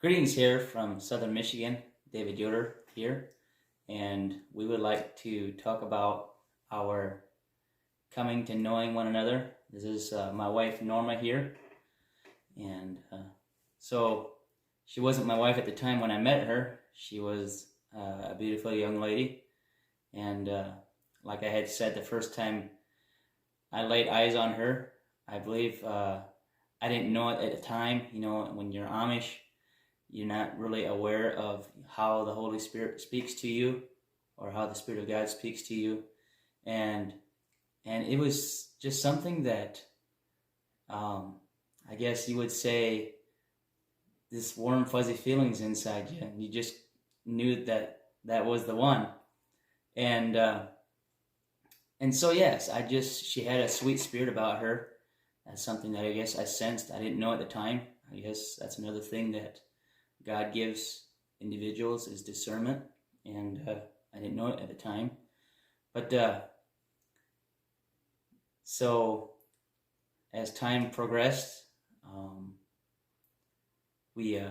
Greetings here from Southern Michigan, David Yoder here, and we would like to talk about our coming to knowing one another. This is my wife Norma here, and so she wasn't my wife at the time when I met her. She was a beautiful young lady, and like I had said the first time I laid eyes on her, I believe I didn't know it at the time. You know, when you're Amish, you're not really aware of how the Holy Spirit speaks to you or how the Spirit of God speaks to you. And it was just something that I guess you would say this warm, fuzzy feelings inside you. And you just knew that that was the one. And so, yes, she had a sweet spirit about her. That's something that I guess I sensed. I didn't know at the time. I guess that's another thing that God gives individuals is discernment, and I didn't know it at the time. But so as time progressed, we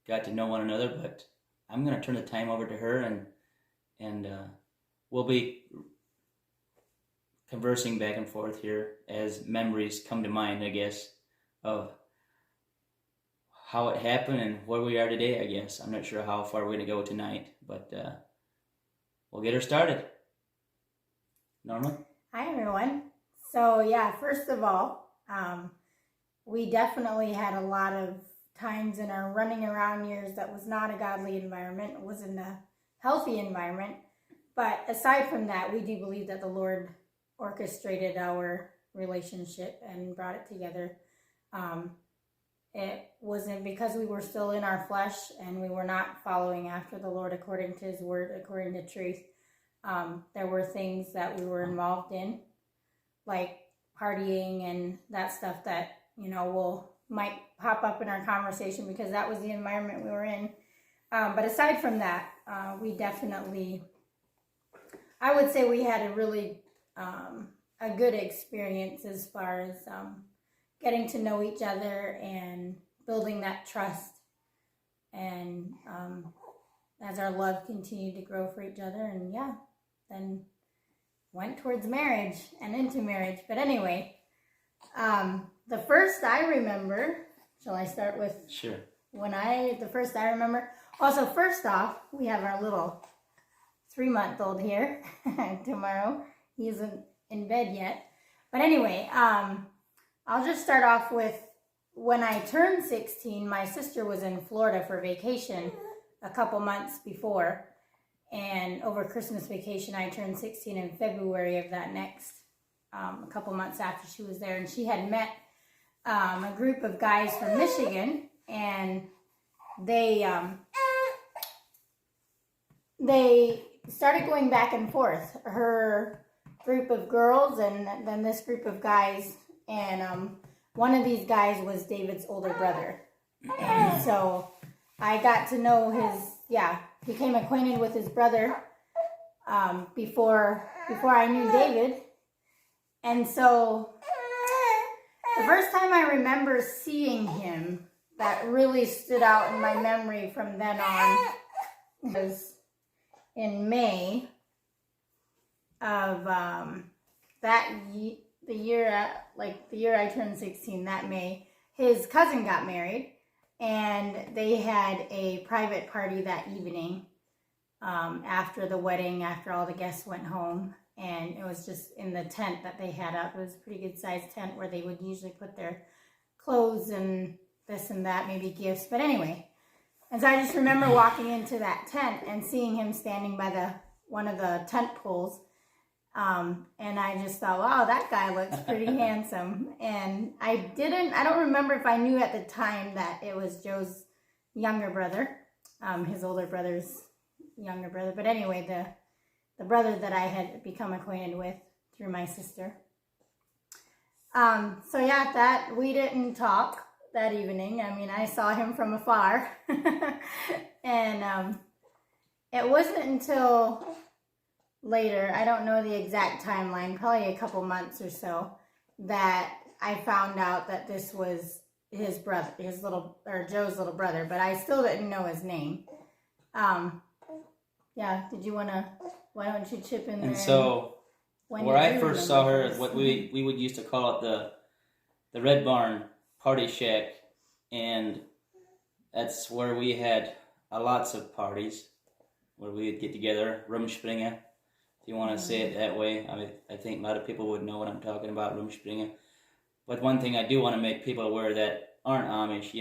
got to know one another. But I'm going to turn the time over to her, and we'll be conversing back and forth here as memories come to mind, I guess, of how it happened and where we are today, I guess. I'm not sure how far we're going to go tonight, but we'll get her started. Norma? Hi, everyone. So, yeah, first of all, we definitely had a lot of times in our running around years that was not a godly environment. It wasn't a healthy environment. But aside from that, we do believe that the Lord orchestrated our relationship and brought it together. It wasn't because we were still in our flesh and we were not following after the Lord according to His Word, according to truth. There were things that we were involved in, like partying and that stuff that, might pop up in our conversation because that was the environment we were in. But aside from that, we definitely, I would say we had a really a good experience as far as getting to know each other and building that trust, and as our love continued to grow for each other, and then went towards marriage and into marriage. But anyway, the first I remember, shall I start with? Sure. The first I remember. Also, first off, we have our little 3-month-old here tomorrow. He isn't in bed yet. But anyway, I'll just start off with when I turned 16, my sister was in Florida for vacation a couple months before. And over Christmas vacation, I turned 16 in February of that next, a couple months after she was there. And she had met a group of guys from Michigan, and they started going back and forth. Her group of girls and then this group of guys. And one of these guys was David's older brother. And so I got to know became acquainted with his brother before I knew David. And so the first time I remember seeing him that really stood out in my memory from then on was in May of the year I turned 16, that May. His cousin got married, and they had a private party that evening after the wedding, after all the guests went home. And it was just in the tent that they had up. It was a pretty good sized tent where they would usually put their clothes and this and that, maybe gifts. But anyway, and so I just remember walking into that tent and seeing him standing by one of the tent poles. And I just thought, wow, that guy looks pretty handsome. And I don't remember if I knew at the time that it was Joe's younger brother, his older brother's younger brother. But anyway, the brother that I had become acquainted with through my sister. That we didn't talk that evening. I mean, I saw him from afar. And it wasn't until later, I don't know the exact timeline, probably a couple months or so, that I found out that this was his brother, Joe's little brother, but I still didn't know his name. Yeah, did you want to, why don't you chip in there? And so, where I first saw her is what we would used to call it the Red Barn Party Shack, and that's where we had lots of parties, where we would get together, Rumspringa, if you want to say it that way. I think a lot of people would know what I'm talking about, Rumspringa. But one thing I do want to make people aware that aren't Amish,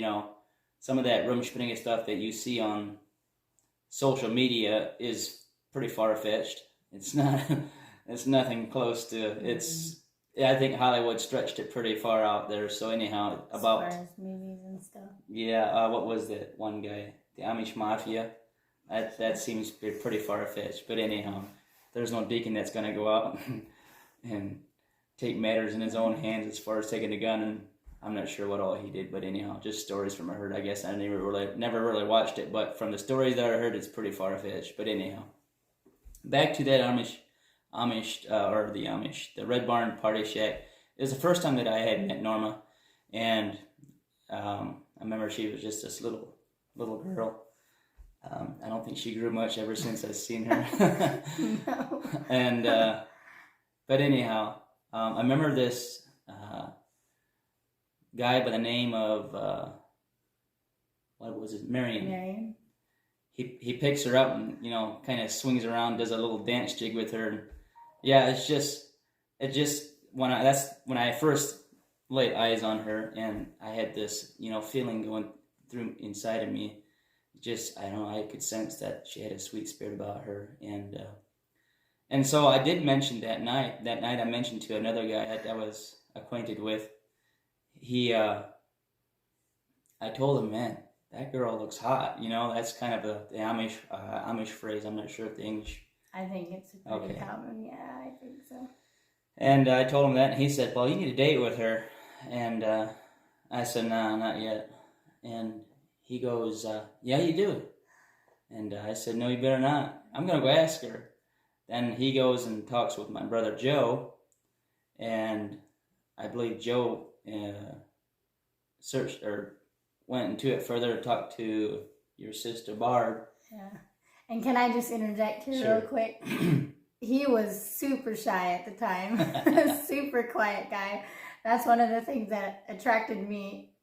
some of that Rumspringa stuff that you see on social media is pretty far-fetched. It's not, it's nothing close to, I think Hollywood stretched it pretty far out there. So anyhow, as far as movies and stuff. Yeah, what was that one guy? The Amish Mafia? That seems pretty far-fetched. But anyhow, there's no deacon that's going to go out and take matters in his own hands as far as taking a gun, and I'm not sure what all he did, but anyhow, just stories from I heard. I guess I never really watched it, but from the stories that I heard, it's pretty far-fetched. But anyhow, back to that the Red Barn Party Shack. It was the first time that I had met Norma, and I remember she was just this little girl. I don't think she grew much ever since I've seen her. No. And but anyhow, I remember this guy by the name of what was it, Marion. He picks her up and kind of swings around, does a little dance jig with her. And yeah, when I first laid eyes on her, and I had this feeling going through inside of me. Just, I don't know, I could sense that she had a sweet spirit about her, and so I did mention that night I mentioned to another guy that I was acquainted with. I told him, man, that girl looks hot. That's kind of the Amish phrase. I'm not sure if the English. I think it's pretty common. Yeah, I think so. And I told him that, and he said, well, you need to date with her. And I said, no, not yet. And he goes, yeah, you do. And I said, no, you better not. I'm going to go ask her. Then he goes and talks with my brother Joe, and I believe Joe searched or went into it further to talk to your sister Barb. Yeah. And can I just interject here real quick? He was super shy at the time, super quiet guy. That's one of the things that attracted me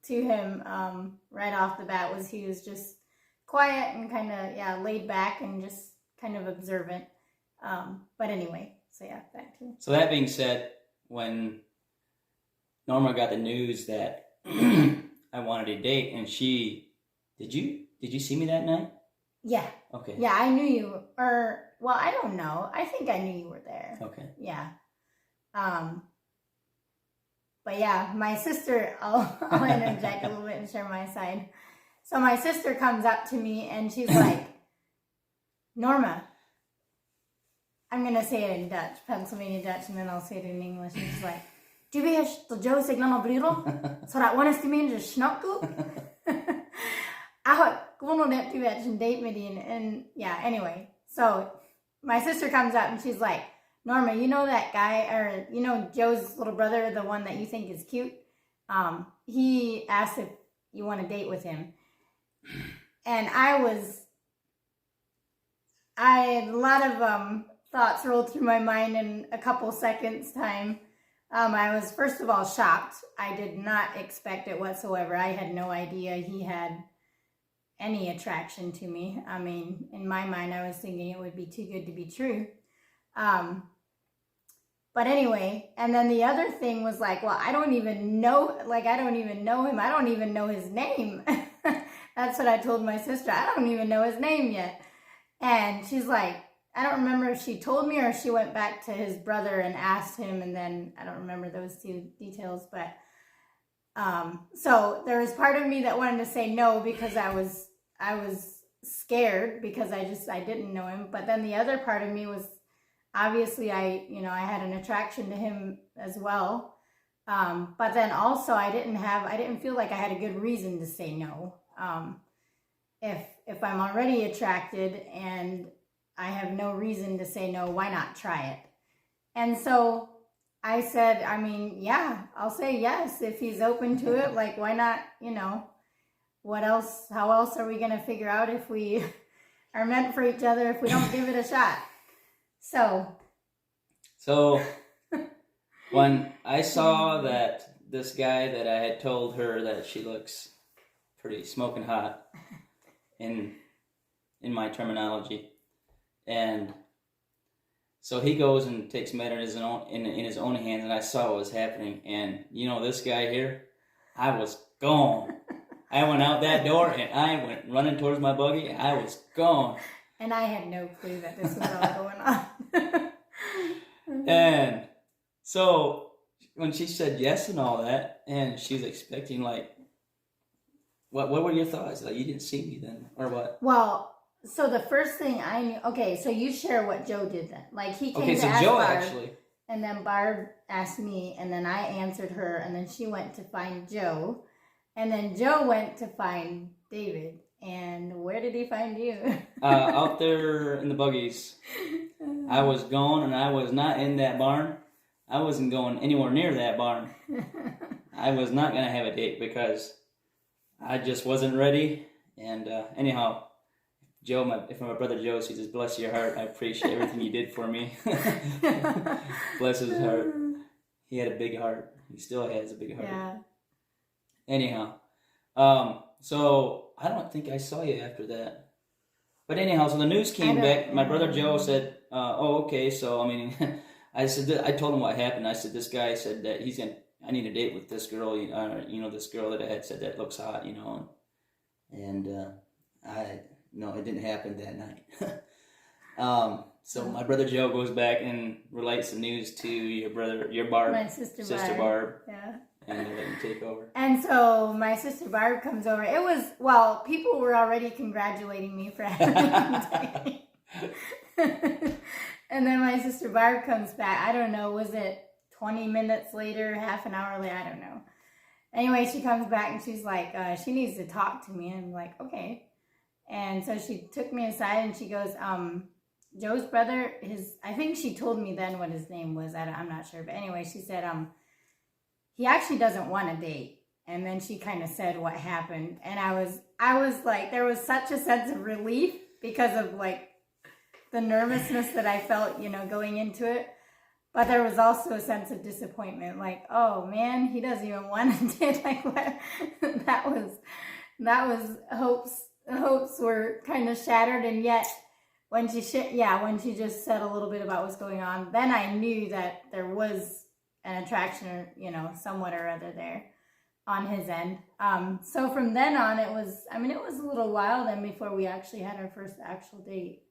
to him right off the bat, was he was just quiet and kind of laid back and just kind of observant. But anyway, so yeah, back to. So that being said, when Norma got the news that I wanted to date, and did you see me that night? Yeah. Okay. Yeah, I knew you. Well, I don't know. I think I knew you were there. Okay. Yeah. But yeah, my sister, I'll interject a little bit and share my side. So my sister comes up to me and she's like, Norma, I'm going to say it in Dutch, Pennsylvania Dutch, and then I'll say it in English. And she's like, du weet dat Joe zich nog bril, zodat wanneer die mensen snakken. I gewoon net to een date met die, and yeah, anyway. So my sister comes up and she's like, Norma, you know that guy, or Joe's little brother, the one that you think is cute? He asked if you want to date with him. And I had a lot of thoughts rolled through my mind in a couple seconds time. I was, first of all, shocked. I did not expect it whatsoever. I had no idea he had any attraction to me. I mean, in my mind, I was thinking it would be too good to be true. But anyway, and then the other thing was like, well, I don't even know him. I don't even know his name. That's what I told my sister. I don't even know his name yet. And she's like, I don't remember if she told me or she went back to his brother and asked him, and then I don't remember those two details, but so there was part of me that wanted to say no because I was scared because I didn't know him, but then the other part of me was obviously I had an attraction to him as well, but then also I didn't feel like I had a good reason to say no. If I'm already attracted and I have no reason to say no, why not try it? And so I said, I mean, yeah, I'll say yes if he's open to it. Like, why not, what else, how else are we going to figure out if we are meant for each other if we don't give it a shot? So when I saw that this guy that I had told her that she looks pretty smoking hot in my terminology, and so he goes and takes matters in his own hands, and I saw what was happening, and this guy here, I was gone. I went out that door and I went running towards my buggy. I was gone. And I had no clue that this was all going on. And so when she said yes and all that, and she's expecting, like, what were your thoughts? Like, you didn't see me then, or what? Well, so the first thing I knew, okay, so you share what Joe did then. Like, he came to ask Joe Barb, actually. And then Barb asked me, and then I answered her, and then she went to find Joe. And then Joe went to find David. And where did he find you? Out there in the buggies. I was gone, and I was not in that barn. I wasn't going anywhere near that barn. I was not going to have a date because I just wasn't ready. And anyhow, Joe, if my brother Joe sees this, bless your heart. I appreciate everything you did for me. Bless his heart. He had a big heart. He still has a big heart. Yeah. Anyhow, so I don't think I saw you after that. But anyhow, so the news came back. My brother Joe said, "Oh, okay." So I mean, I told him what happened. I said, "This guy said that I need a date with this girl. This girl that I had said that looks hot, and it didn't happen that night." So my brother Joe goes back and relates the news to your Barb, my sister Barb. Yeah. And they let him take over. And so my sister Barb comes over. People were already congratulating me for having a date. And then my sister Barb comes back. I don't know, was it 20 minutes later, half an hour later? I don't know. Anyway, she comes back and she's like, she needs to talk to me. And I'm like, okay. And so she took me aside and she goes, Joe's brother, I think she told me then what his name was. I'm not sure. But anyway, she said, he actually doesn't want a date. And then she kind of said what happened. And I was like, there was such a sense of relief because of like the nervousness that I felt, going into it. But there was also a sense of disappointment. Like, oh man, he doesn't even want a date. Like what? that was hopes were kind of shattered. And yet when she just said a little bit about what's going on, then I knew that there was an attraction, or somewhat or other there on his end. So from then on, it was a little while then before we actually had our first actual date.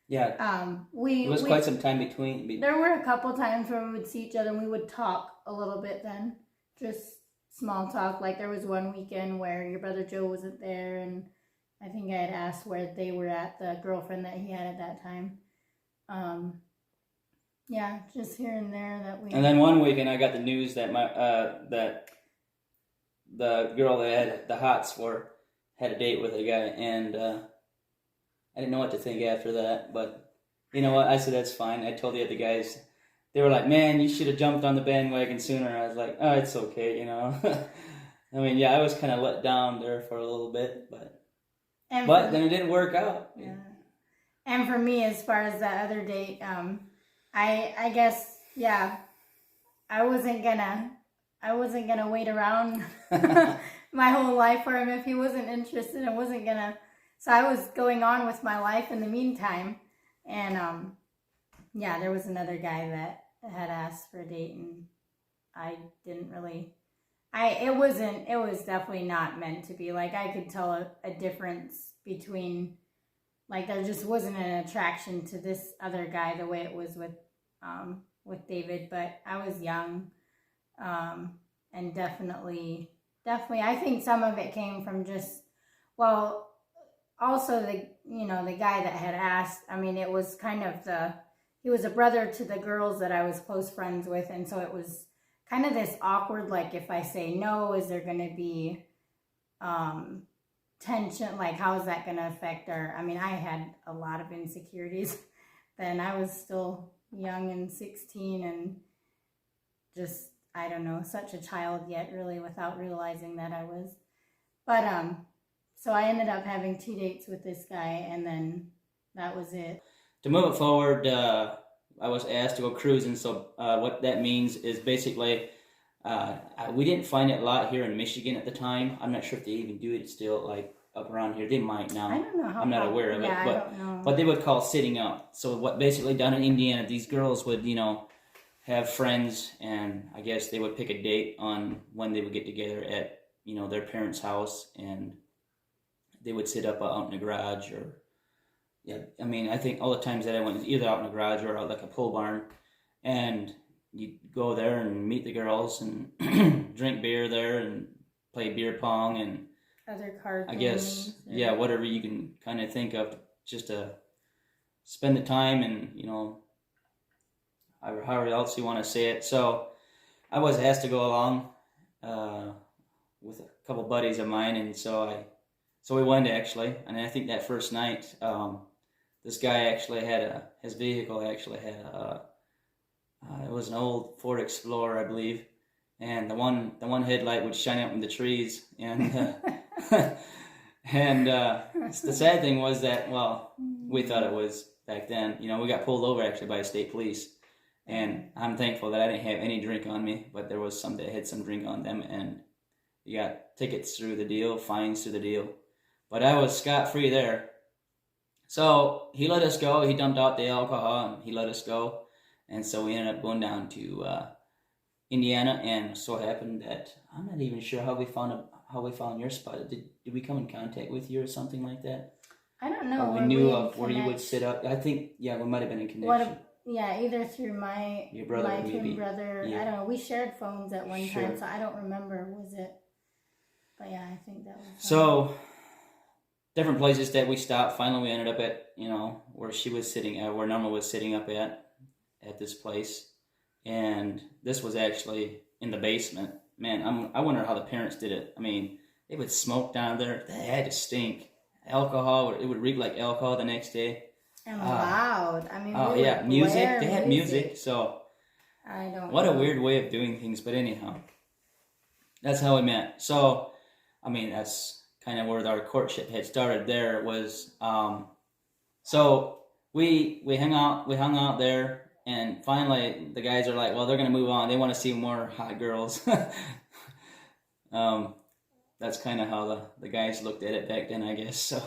Yeah. It was quite some time between. There were a couple times where we would see each other and we would talk a little bit then, just small talk. Like there was one weekend where your brother Joe wasn't there, and I think I had asked where they were at, the girlfriend that he had at that time. Yeah, just here and there that we. And then one weekend, I got the news that that the girl that I had the hots for had a date with a guy, and I didn't know what to think after that. But you know what? I said that's fine. I told the other guys, they were like, "Man, you should have jumped on the bandwagon sooner." I was like, "Oh, it's okay, I mean, yeah, I was kind of let down there for a little bit, but then it didn't work out. Yeah. And for me, as far as that other date, I guess, yeah, I wasn't gonna wait around my whole life for him if he wasn't interested. So I was going on with my life in the meantime. And, yeah, there was another guy that had asked for a date, and I didn't really, it was definitely not meant to be. Like, I could tell a difference between, like, there just wasn't an attraction to this other guy the way it was with David. But I was young, and definitely, I think some of it came from just, also the guy that had asked. I mean, it was kind of he was a brother to the girls that I was close friends with, and so it was kind of this awkward, like, if I say no, is there going to be tension? Like, how is that going to affect I had a lot of insecurities then. I was still young and 16, just, I don't know, such a child yet, really, without realizing that I was. But, so I ended up having 2 dates with this guy, and then that was it. To move it forward, I was asked to go cruising, so what that means is basically, we didn't find it a lot here in Michigan at the time. I'm not sure if they even do it still, like, up around here. They might now. I don't know how. I'm not aware of it, I but don't know. But they would call sitting up. So what basically down in Indiana, these girls would, have friends, and I guess they would pick a date on when they would get together at, their parents' house, and they would sit up out in the garage, or, I mean, I think all the times that I went was either out in the garage or out like a pole barn, and you go there and meet the girls and drink beer there and play beer pong and other card I guess, whatever you can kind of think of just to spend the time and, however else you want to say it. So I was asked to go along with a couple buddies of mine, and so we went actually. And I think that first night, this guy actually had his vehicle actually had it was an old Ford Explorer, I believe, and the one headlight would shine up in the trees, and and the sad thing was that, well, we thought it was back then. We got pulled over actually by state police, and I'm thankful that I didn't have any drink on me, but there was some that had some drink on them, and you got tickets through the deal, fines through the deal, but I was scot-free there. So he let us go. He dumped out the alcohol, and he let us go, and so we ended up going down to Indiana, and so it happened that I'm not even sure how we found your spot. Did we come in contact with you or something like that? I don't know. Or we knew of where you would sit up. I think, we might have been in connection. Either through your brother, my maybe. twin brother. Yeah. I don't know. We shared phones at one time, so I don't remember. Was it? But yeah, I think that was. So different places that we stopped. Finally, we ended up at where she was sitting at, where Norma was sitting up at this place, and this was actually in the basement. Man, I wonder how the parents did it. I mean, they would smoke down there. They had to stink. Alcohol, it would reek like alcohol the next day. And loud. I mean, music. They had music. So, I don't what know. a weird way of doing things. But anyhow, that's how we met. So, I mean, that's kind of where our courtship had started. There was, so we hung out there. And finally, the guys are like, well, they're going to move on. They want to see more hot girls. That's kind of how the guys looked at it back then, I guess. So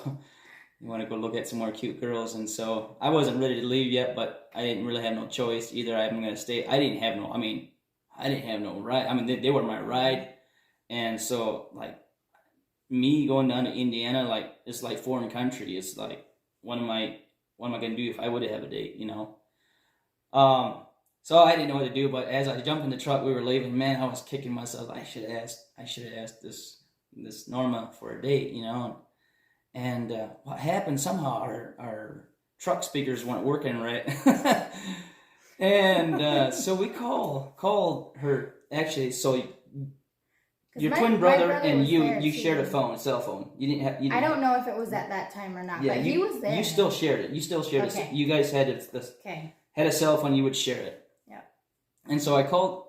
you want to go look at some more cute girls. And so I wasn't ready to leave yet, but I didn't really have no choice. Either I'm going to stay. I didn't have no ride. I mean, they were my ride. And so, like, me going down to Indiana, like, it's like foreign country. It's like, what am I going to do if I would have a date, So I didn't know what to do, but as I jumped in the truck, we were leaving. Man, I was kicking myself. I should have asked this Norma for a date, And what happened? Somehow our truck speakers weren't working right, and so we called her. Actually, so your twin brother and you shared a cell phone. You didn't have. I don't know if it was at that time or not. Yeah, but he was there. You still shared it. Okay. You guys had had a cell phone. You would share it. And so I called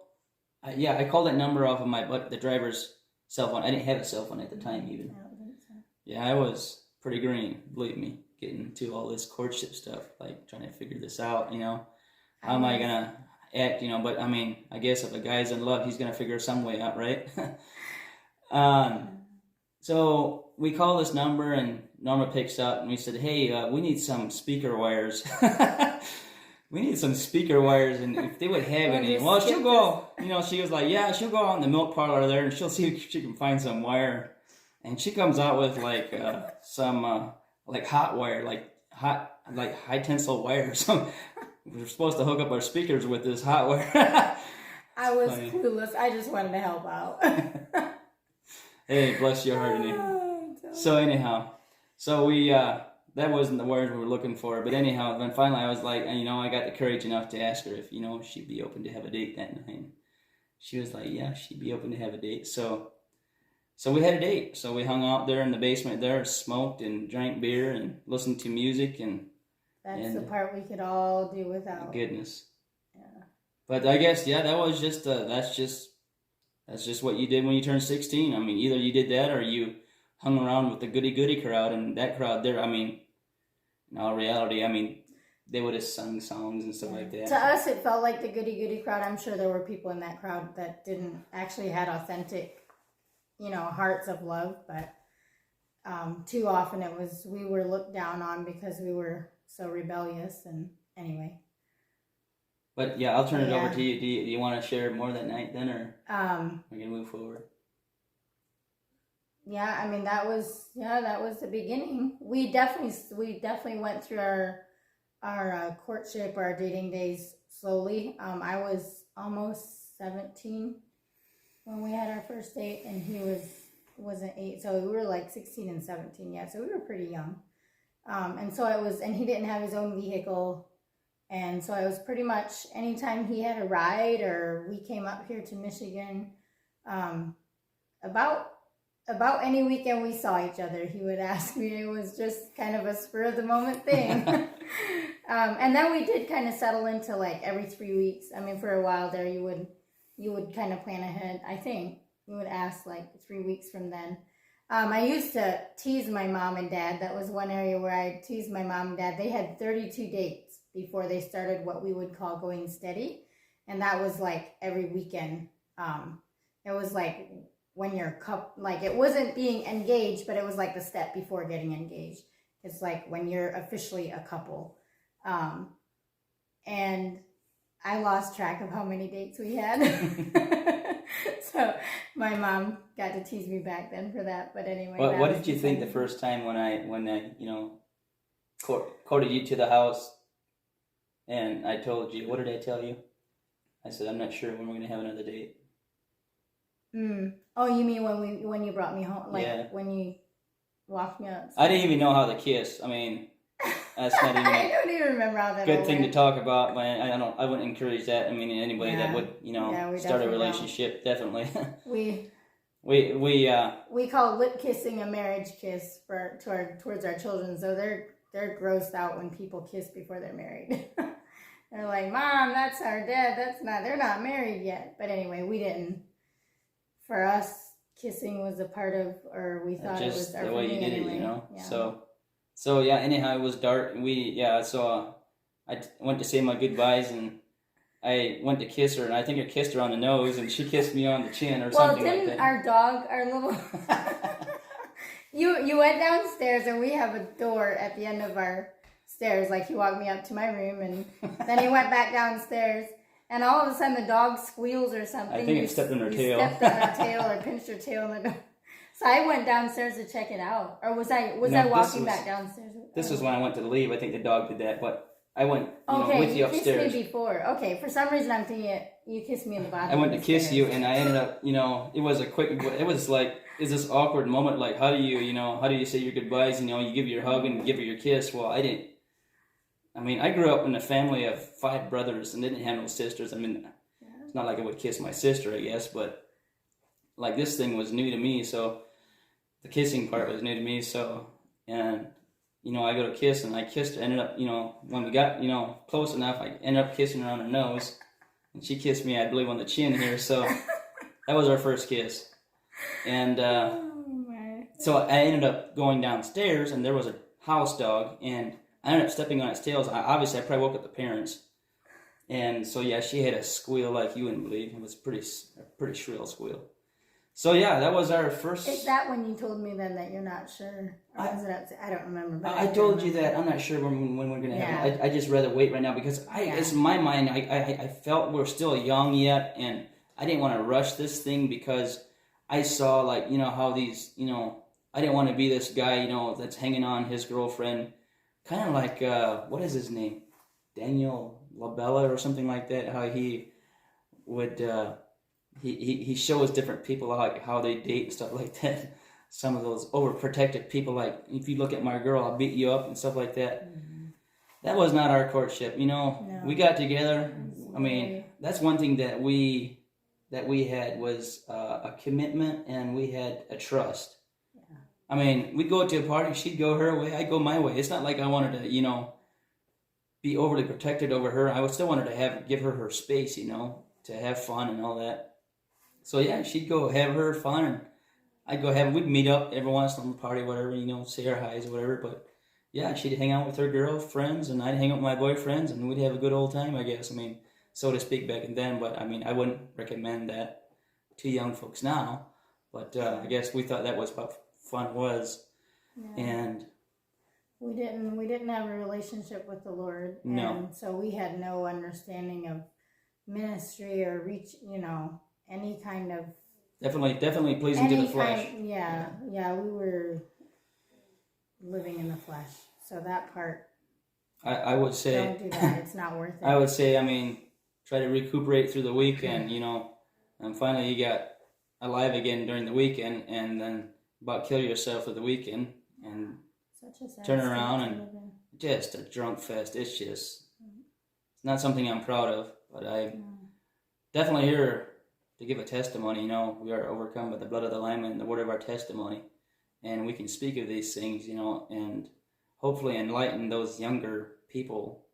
that number off of the driver's cell phone. I didn't have a cell phone at the time even. I don't think so. Yeah, I was pretty green, believe me, getting to all this courtship stuff, like trying to figure this out, How am I going to act, But, I mean, I guess if a guy's in love, he's going to figure some way out, right? So we call this number, and Norma picks up, and we said, hey, we need some speaker wires. We need some speaker wires, and if they would have any. Well, she'll go, she was like, yeah, she'll go out in the milk parlor there, and she'll see if she can find some wire. And she comes out with, like, some, like, hot wire, like high tensile wire. So we're supposed to hook up our speakers with this hot wire. I was clueless. I just wanted to help out. Hey, bless your heart, So anyhow, we, that wasn't the word we were looking for, but anyhow, then finally I was like, I got the courage enough to ask her if, she'd be open to have a date that night. She was like, yeah, she'd be open to have a date. So we had a date. So we hung out there in the basement there, smoked and drank beer and listened to music. That's the part we could all do without. Goodness. Yeah. But I guess, yeah, that was just, that's just what you did when you turned 16. I mean, either you did that or you hung around with the goody-goody crowd, and that crowd there, I mean, in all reality, I mean, they would have sung songs and stuff like that. To us, it felt like the goody-goody crowd. I'm sure there were people in that crowd that didn't actually had authentic, hearts of love, but too often we were looked down on because we were so rebellious, and anyway. But yeah, I'll turn it over to you. Do you want to share more that night then, or we're gonna move forward? Yeah, I mean that was the beginning. We definitely went through our courtship, our dating days slowly. I was almost 17 when we had our first date, and he wasn't 8, so we were like 16 and 17. Yeah, so we were pretty young. And so and he didn't have his own vehicle. And so it was pretty much anytime he had a ride or we came up here to Michigan, about any weekend we saw each other, he would ask me. It was just kind of a spur of the moment thing. And then we did kind of settle into like every 3 weeks. I mean, for a while there, you would kind of plan ahead. I think you would ask like 3 weeks from then. I used to tease my mom and dad. That was one area where I teased my mom and dad. They had 32 dates before they started what we would call going steady. And that was like every weekend. It was like when you're like, it wasn't being engaged, but it was like the step before getting engaged. It's like when you're officially a couple. And I lost track of how many dates we had. So my mom got to tease me back then for that. But anyway. What did you think the first time when I courted you to the house and I told you, what did I tell you? I said, I'm not sure when we're going to have another date. Oh, you mean when you brought me home? Like when you walked me outside? I didn't even know how to kiss. I mean, that's not even I don't even remember how that good thing to talk about. But I wouldn't encourage that. I mean, anybody that would, start a relationship, definitely. We call lip kissing a marriage kiss towards our children. So they're grossed out when people kiss before they're married. They're like, Mom, that's our dad. They're not married yet. But anyway, we didn't. For us, kissing was a part of, or we thought it was our the way you did anyway. It, Yeah. So yeah. Anyhow, it was dark. So I went to say my goodbyes, and I went to kiss her, and I think I kissed her on the nose, and she kissed me on the chin or something like that. Our dog, our little... You went downstairs, and we have a door at the end of our stairs. Like, he walked me up to my room, and then he went back downstairs, and all of a sudden the dog squeals or something. I think it stepped on her tail. Stepped on her tail or pinched her tail in the door. So I went downstairs to check it out. Or was I walking back downstairs? This was when I went to leave. I think the dog did that, but I went with you upstairs. Okay, you kissed me before. Okay, for some reason I'm thinking you kissed me in the bathroom. I went to kiss you, and I ended up, it was is this awkward moment, like, how do you say your goodbyes? You give your hug and give her your kiss. Well, I didn't. I mean, I grew up in a family of 5 brothers and didn't have no sisters. I mean, it's not like I would kiss my sister, I guess, but like this thing was new to me, so the kissing part was new to me. So, and I go to kiss, and I kissed her. Ended up, when we got close enough, I ended up kissing her on her nose, and she kissed me, I believe, on the chin here. So that was our first kiss, and so I ended up going downstairs, and there was a house dog, and I ended up stepping on its tails. Obviously, I probably woke up the parents. And so, yeah, she had a squeal like you wouldn't believe. It was a pretty shrill squeal. So, yeah, that was our first... Is that when you told me then that you're not sure? Or was it I don't remember. But I told you that. I'm not sure when we're going to have it. I just rather wait right now because it's in my mind, I felt we're still young yet. And I didn't want to rush this thing because I saw, like, how these, I didn't want to be this guy, that's hanging on his girlfriend. Kind of like, what is his name? Daniel Labella or something like that. How he would, he shows different people like how they date and stuff like that. Some of those overprotective people, like, if you look at my girl, I'll beat you up and stuff like that. Mm-hmm. That was not our courtship, No. We got together. I mean, that's one thing that we had was a commitment, and we had a trust. I mean, we'd go to a party, she'd go her way, I'd go my way. It's not like I wanted to, be overly protected over her. I would still want her to give her space, you know, to have fun and all that. So yeah, she'd go have her fun, and I'd go have. We'd meet up every once in a while, party, whatever, you know, say our highs or whatever. But yeah, she'd hang out with her girlfriends, and I'd hang out with my boyfriends, and we'd have a good old time, I guess. I mean, so to speak, back then. But I mean, I wouldn't recommend that to young folks now. But I guess we thought that was what fun was, and we didn't have a relationship with the Lord, and so we had no understanding of ministry or reach, you know, any kind of definitely pleasing to the flesh. We were living in the flesh, so that part. I would say don't do that. It's not worth it. I would say, I mean, try to recuperate through the weekend, you know, and finally you got alive again during the weekend, and then about kill yourself for the weekend, and turn around and just a drunk fest. It's just, it's not something I'm proud of, but I definitely here to give a testimony. You know, we are overcome by the blood of the Lamb and the word of our testimony, and we can speak of these things, you know, and hopefully enlighten those younger people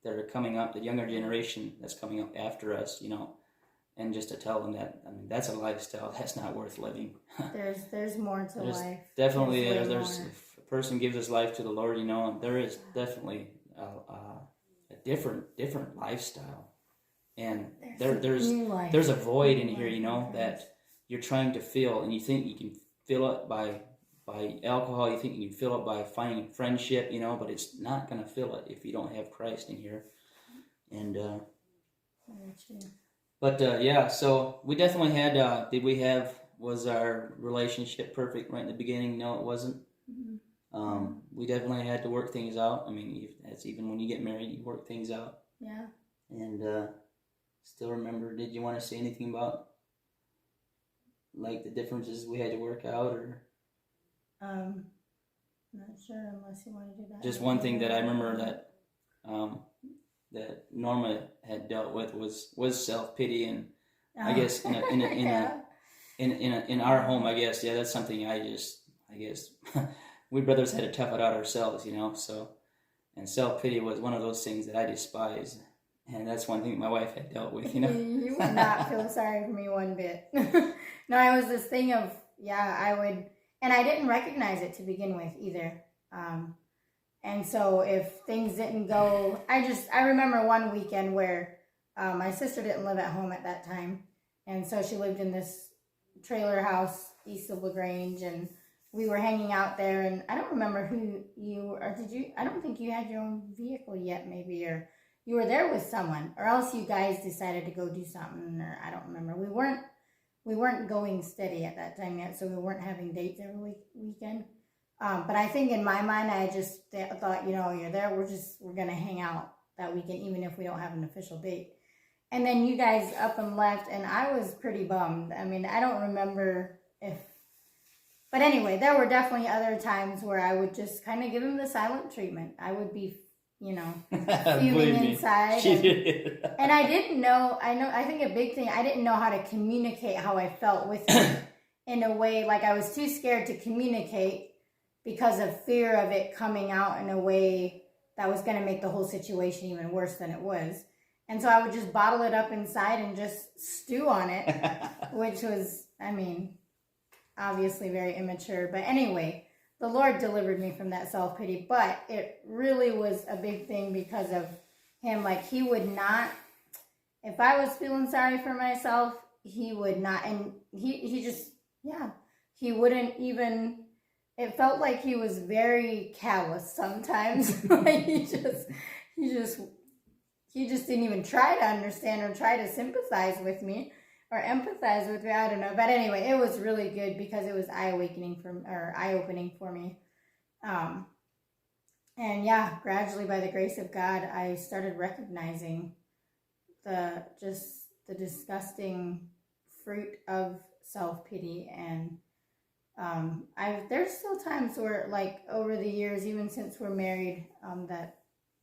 that are coming up, the younger generation that's coming up after us, you know, and just to tell them that, I mean, that's a lifestyle that's not worth living. There's more to life. Definitely there's if a person gives his life to the Lord, you know, there is definitely a different lifestyle, and there's a void in here, you know, that you're trying to fill, and you think you can fill it by alcohol, you think you can fill it by finding friendship, you know, but it's not going to fill it if you don't have Christ in here. And but yeah, so we definitely had, was our relationship perfect right in the beginning? No, it wasn't. We definitely had to work things out. I mean, that's even when you get married, you work things out. Yeah. And still remember, did you want to say anything about, like, the differences we had to work out, or? Not sure, unless you want to do that. Just one thing that I remember that that Norma had dealt with was self-pity, and I guess in our home, I guess, yeah, that's something I guess we brothers had to tough it out ourselves, you know. So, and self-pity was one of those things that I despise, and that's one thing my wife had dealt with, you know. You would not feel sorry for me one bit. No, I was this thing of, I would, and I didn't recognize it to begin with either. And so if things didn't go, I remember one weekend where my sister didn't live at home at that time. And so she lived in this trailer house east of LaGrange, and we were hanging out there, and I don't remember who you, or did you, I don't think you had your own vehicle yet, maybe, or you were there with someone, or else you guys decided to go do something, or I don't remember. We weren't going steady at that time yet, so we weren't having dates every weekend. But I think in my mind, I just thought, you know, you're there, we're going to hang out that weekend, even if we don't have an official date. And then you guys up and left, and I was pretty bummed. I mean, I don't remember but anyway, there were definitely other times where I would just kind of give him the silent treatment. I would be, you know, fuming inside. And I didn't know, I think a big thing, I didn't know how to communicate how I felt with him in a way, like I was too scared to communicate because of fear of it coming out in a way that was going to make the whole situation even worse than it was. And so I would just bottle it up inside and just stew on it, which was, I mean, obviously very immature. But anyway, the Lord delivered me from that self-pity, but it really was a big thing because of him. Like, he would not, if I was feeling sorry for myself, he would not, and he just, he wouldn't even, it felt like he was very callous sometimes. Like he just didn't even try to understand or try to sympathize with me or empathize with me. I don't know. But anyway, it was really good because it was eye-opening for me. And gradually by the grace of God, I started recognizing the disgusting fruit of self-pity. And there's still times where, like, over the years, even since we're married, that,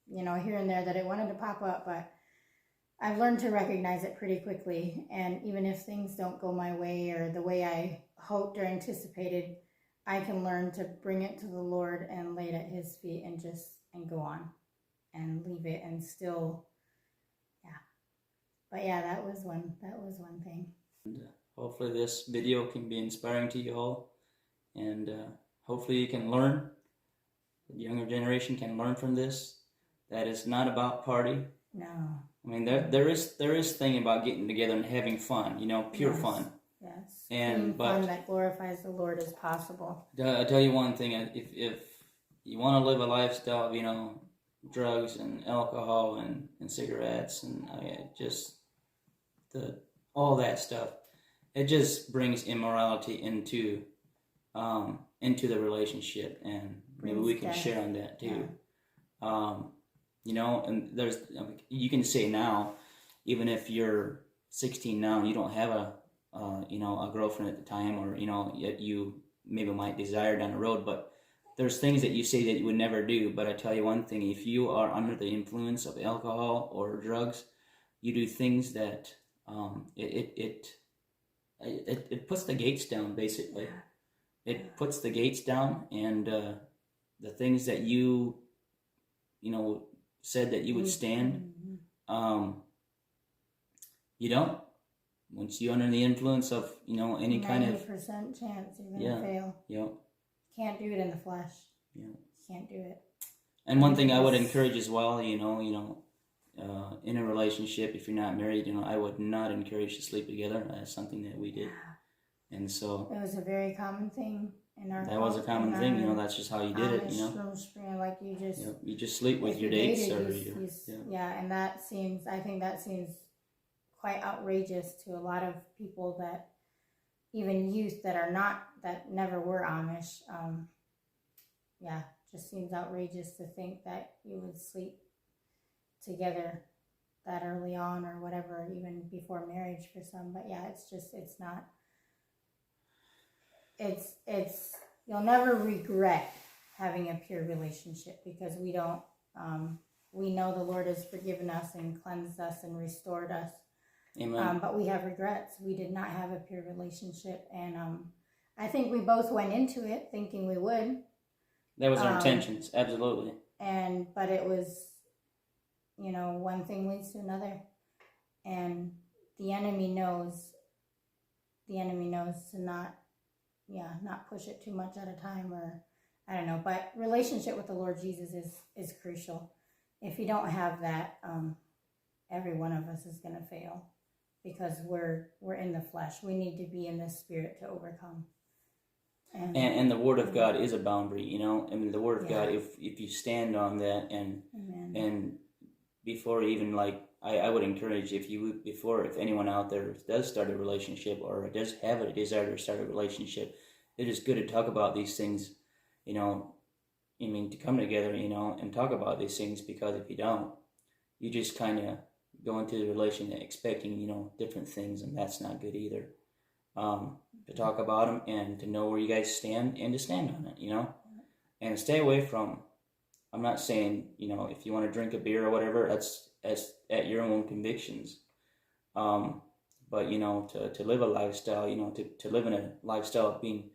you know, here and there that it wanted to pop up, but I've learned to recognize it pretty quickly. And even if things don't go my way or the way I hoped or anticipated, I can learn to bring it to the Lord and lay it at his feet and go on. and leave it and still, yeah. But yeah, that was one thing. And hopefully this video can be inspiring to you all, and hopefully you can learn. The younger generation can learn from this. That it's not about party. No. I mean, there is thing about getting together and having fun, pure Yes. fun. Yes. And fun that glorifies the Lord as possible. I'll tell you one thing: if you want to live a lifestyle of drugs and alcohol and cigarettes and just all that stuff, it just brings immorality into the relationship, and maybe we can share on that too. Yeah. And you can say now, even if you're 16 now and you don't have a girlfriend at the time, or yet you maybe might desire down the road, but there's things that you say that you would never do. But I tell you one thing: if you are under the influence of alcohol or drugs, you do things that it puts the gates down. Basically, it puts the gates down, and the things that you said that you would stand, you don't. Once you're under the influence of any kind of 90% chance you're gonna fail. Yeah. Can't do it in the flesh. Yeah. Can't do it. And one thing I would encourage as well, in a relationship, if you're not married, I would not encourage to sleep together. That's something that we did, and so it was a very common thing in our. That was a common thing, that's just how you did it, Rumspringa, like you just sleep with your dates, and I think that seems quite outrageous to a lot of people, that even youth that never were Amish. Just seems outrageous to think that you would sleep together that early on, or whatever, even before marriage for some. But yeah, it's not. You'll never regret having a pure relationship, because we don't. We know the Lord has forgiven us and cleansed us and restored us. Amen. But we have regrets. We did not have a pure relationship, and I think we both went into it thinking we would. That was our intentions, absolutely. But it was, one thing leads to another, and the enemy knows to not push it too much at a time, or I don't know. But relationship with the Lord Jesus is crucial. If you don't have that, every one of us is going to fail, because we're in the flesh. We need to be in the spirit to overcome. And the Word of God is a boundary, the Word of God, if you stand on that, and before even, I would encourage, if anyone out there does start a relationship, or does have a desire to start a relationship, it is good to talk about these things, to come together, and talk about these things, because if you don't, you just kind of go into the relationship expecting, different things, and that's not good either. To talk about them, and to know where you guys stand, and to stand on it, and stay away from, I'm not saying, if you want to drink a beer or whatever, that's at your own convictions. But, to live a lifestyle, to live in a lifestyle of being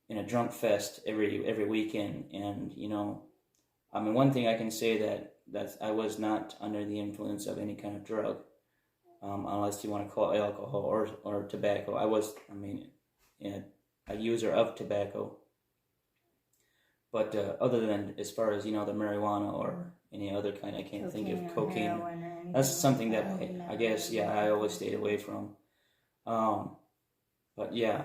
in a drunk fest every weekend. And, one thing I can say that I was not under the influence of any kind of drug. Unless you want to call it alcohol or tobacco. I was, a user of tobacco. But other than, as far as, the marijuana or any other kind, I can't think of cocaine. That's something that I guess, I always stayed away from. But yeah,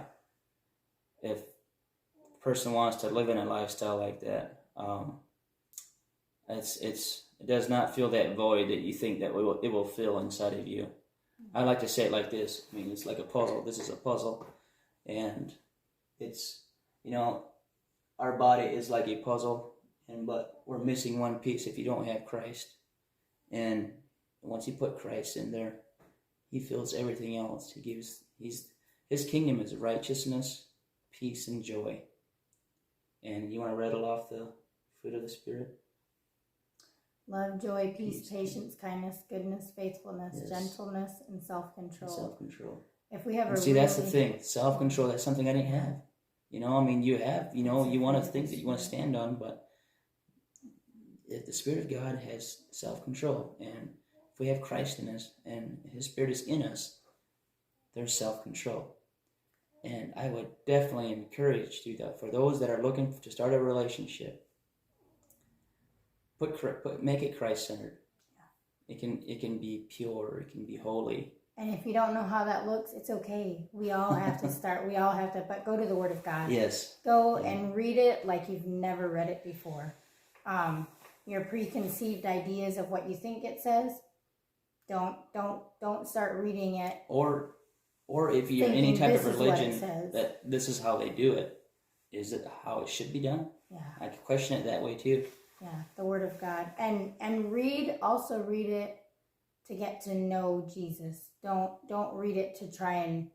if a person wants to live in a lifestyle like that, it does not fill that void that you think that it will fill inside of you. I like to say it like this. It's like a puzzle. This is a puzzle. And it's, our body is like a puzzle, but we're missing one piece if you don't have Christ. And once you put Christ in there, He fills everything else. His kingdom is righteousness, peace, and joy. And you want to rattle off the fruit of the Spirit? Love, joy, peace, patience, kindness, goodness, faithfulness, gentleness, and self-control. If we have that's the thing. Self-control, that's something I didn't have. You have, you want to think that you want to stand on, but if the Spirit of God has self-control, and if we have Christ in us and His Spirit is in us, there's self-control. And I would definitely encourage you that for those that are looking to start a relationship, make it Christ-centered. It can be pure. It can be holy. And if you don't know how that looks, it's okay. We all have to start. We all have to, but go to the Word of God. Yes. Go and read it like you've never read it before. Your preconceived ideas of what you think it says, don't start reading it. Or if you're in any type of religion that this is how they do it, is it how it should be done? Yeah. I could question it that way too. Yeah, the Word of God. And read it to get to know Jesus. Don't read it to try and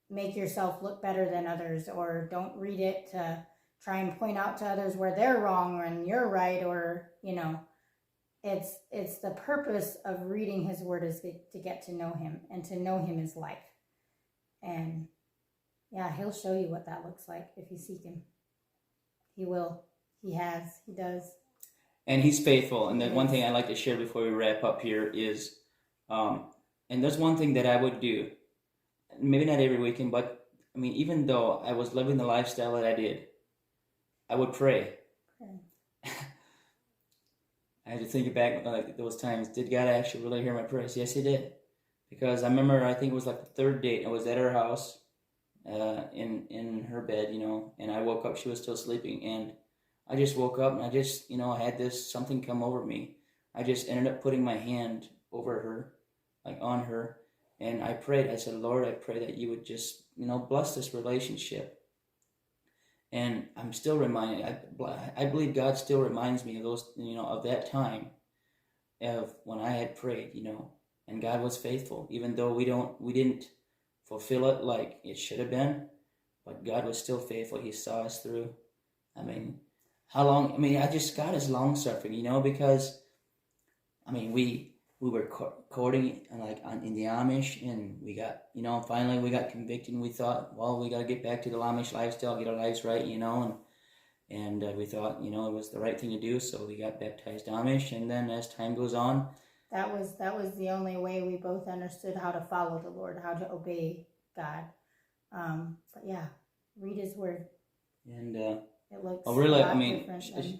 make yourself look better than others, or don't read it to try and point out to others where they're wrong and you're right, or it's the purpose of reading His Word is to get to know Him, and to know Him is life. And yeah, He'll show you what that looks like if you seek Him. He will. He does. And He's faithful. And then one thing I'd like to share before we wrap up here is, and there's one thing that I would do, maybe not every weekend, but I mean, even though I was living the lifestyle that I did, I would pray. Okay. I had to think back like those times. Did God actually really hear my prayers? Yes, He did. Because I remember, I think it was like the third date. I was at her house, in her bed, and I woke up. She was still sleeping, and I just woke up and I just, I had something come over me. I just ended up putting my hand over her, like on her, and I prayed. I said, Lord, I pray that you would just, bless this relationship. And I'm still reminded, I believe God still reminds me of those, of that time of when I had prayed, and God was faithful, even though we didn't fulfill it like it should have been, but God was still faithful. He saw us through. I mean, how long? I mean, God is long suffering, because, I mean, we were courting in the Amish, and we got, finally we got convicted, and we thought, well, we got to get back to the Amish lifestyle, get our lives right, and we thought, it was the right thing to do, so we got baptized Amish, and then as time goes on, that was the only way we both understood how to follow the Lord, how to obey God. But yeah, read His Word. And it looks. Oh, really? I mean,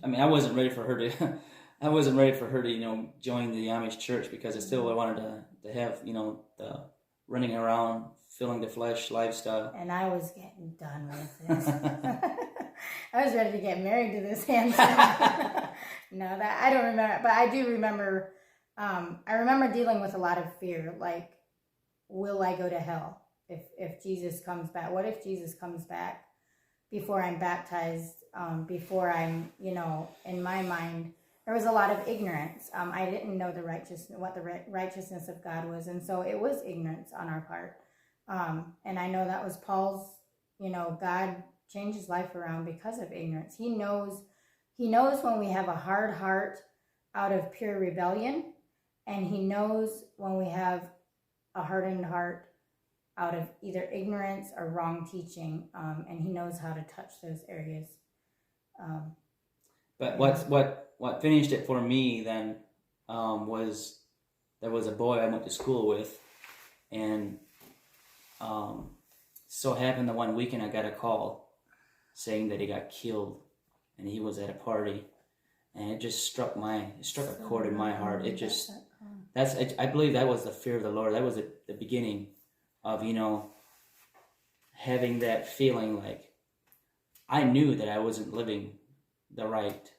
I wasn't ready for her to. I wasn't ready for her to, join the Amish church, because I wanted to have, the running around, filling the flesh lifestyle. And I was getting done with this. I was ready to get married to this handsome. No, that I don't remember, but I do remember. I remember dealing with a lot of fear, like, will I go to hell if Jesus comes back? What if Jesus comes back before I'm baptized? Before I'm, in my mind, there was a lot of ignorance. I didn't know what the righteousness of God was, and so it was ignorance on our part. And I know that was Paul's. God changed his life around because of ignorance. He knows when we have a hard heart out of pure rebellion, and He knows when we have a hardened heart out of either ignorance or wrong teaching, and He knows how to touch those areas. But what finished it for me then was there was a boy I went to school with, and so happened the one weekend I got a call saying that he got killed, and he was at a party, and it just struck a chord in my heart. It just I believe that was the fear of the Lord. That was the beginning of having that feeling like I knew that I wasn't living the right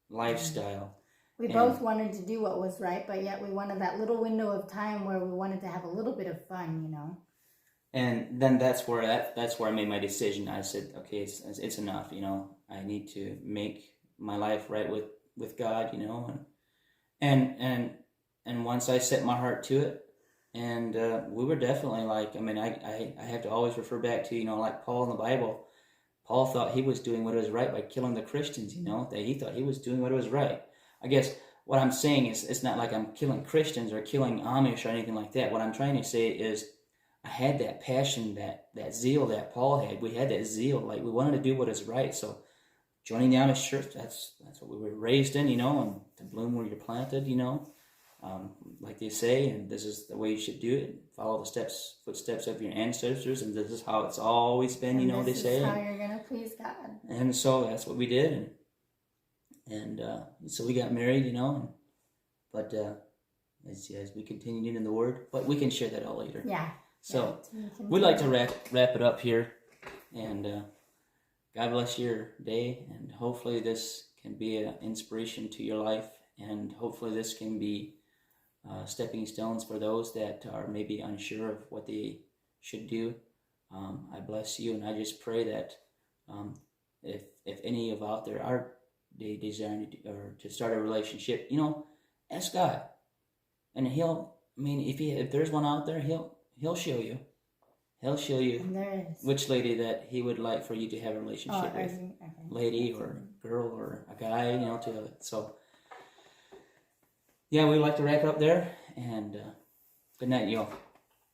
lifestyle. We both wanted to do what was right, but yet we wanted that little window of time where we wanted to have a little bit of fun, And then that's where I made my decision. I said, okay, it's enough, I need to make my life right with God, and once I set my heart to it, and we were definitely I have to always refer back to, like Paul in the Bible. Paul thought he was doing what was right by killing the Christians, that he thought he was doing what was right. I guess what I'm saying is it's not like I'm killing Christians or killing Amish or anything like that. What I'm trying to say is I had that passion, that zeal that Paul had. We had that zeal, like we wanted to do what is right. So joining the Amish church, that's what we were raised in, and to bloom where you're planted, like they say, and this is the way you should do it. Follow the footsteps of your ancestors, and this is how it's always been, and they say. This is how you're going to please God. And so that's what we did, and so we got married, but as we continued in the Word, but we can share that all later. Yeah. So we'd like to wrap it up here, and God bless your day, and hopefully this can be an inspiration to your life, and hopefully this can be stepping stones for those that are maybe unsure of what they should do. I bless you, and I just pray that if any of out there are desiring to start a relationship, ask God, and if there's one out there, He'll show you. He'll show you which lady that He would like for you to have a relationship with. Okay. Lady or girl or a guy, So, yeah, we'd like to wrap it up there. And good night, y'all.